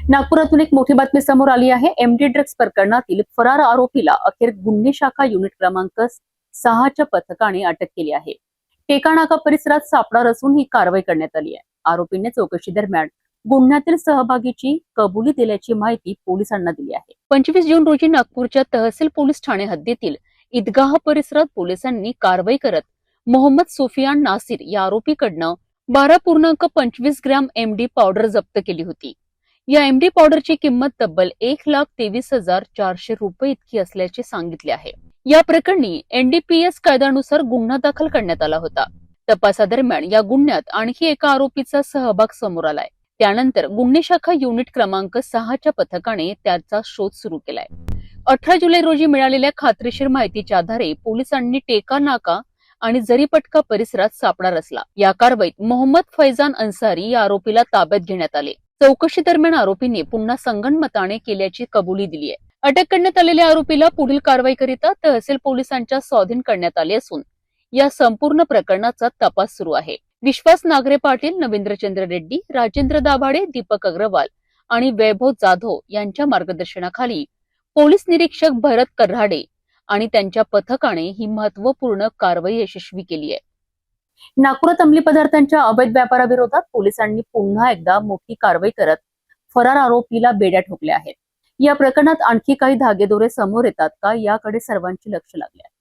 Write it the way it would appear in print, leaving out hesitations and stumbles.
नागपुरातून एक मोठी बातमी समोर आली आहे। एमडी ड्रग्ज प्रकरणातील फरार आरोपीला अखेर गुन्हे शाखा युनिट क्रमांक 6च्या पथकाने अटक केली आहे। टेकानाका परिसरात सापळा रचून ही कारवाई करण्यात आली आहे। आरोपीने चौकशी दरम्यान गुन्ह्यातील सहभागीची कबुली दिल्याची माहिती पोलिसांना दिली आहे। 25 जून रोजी नागपूरच्या तहसील पोलीस ठाणे हद्दीतील ईदगाह परिसरात पोलिसांनी कारवाई करत मोहम्मद सुफियान नासिर या आरोपीकडनं 12.25 ग्रॅम एमडी पावडर जप्त केली होती। या एमडी पावडरची किंमत तब्बल 1,23,400 रुपये इतकी असल्याचे सांगितले आहे। या प्रकरणी एनडीपीएस कायद्यानुसार गुन्हा दाखल करण्यात आला होता। तपासादरम्यान या गुन्ह्यात आणखी एका आरोपीचा सहभाग समोर आलाय। त्यानंतर गुन्हे शाखा युनिट क्रमांक 6च्या पथकाने त्याचा शोध सुरू केलाय। 18 जुलै रोजी मिळालेल्या खात्रीशीर माहितीच्या आधारे पोलिसांनी टेका नाका आणि जरीपटका परिसरात सापळा रचला। या कारवाईत मोहम्मद फैजान अन्सारी या आरोपीला ताब्यात घेण्यात आले। चौकशी दरम्यान आरोपीने पुन्हा संगनमताने केल्याची कबुली दिली आहे। अटक करण्यात आलेल्या आरोपीला पुढील कारवाईकरिता तहसील पोलिसांच्या स्वाधीन करण्यात आले असून या संपूर्ण प्रकरणाचा तपास सुरू आहे। विश्वास नागरे पाटील, नवींद्रचंद्र रेड्डी, राजेंद्र दाभाडे, दीपक अग्रवाल आणि वैभव जाधव यांच्या मार्गदर्शनाखाली पोलीस निरीक्षक भरत कराडे आणि त्यांच्या पथकाने ही महत्त्वपूर्ण कारवाई यशस्वी केली आहे। नागपुरात अंमली पदार्थांच्या अवैध व्यापाराविरोधात पोलिसांनी पुन्हा एकदा मोठी कारवाई करत फरार आरोपीला बेड्या ठोकल्या आहेत। या प्रकरणात आणखी काही धागेदोरे समोर येतात का याकडे सर्वांचे लक्ष लागले आहे।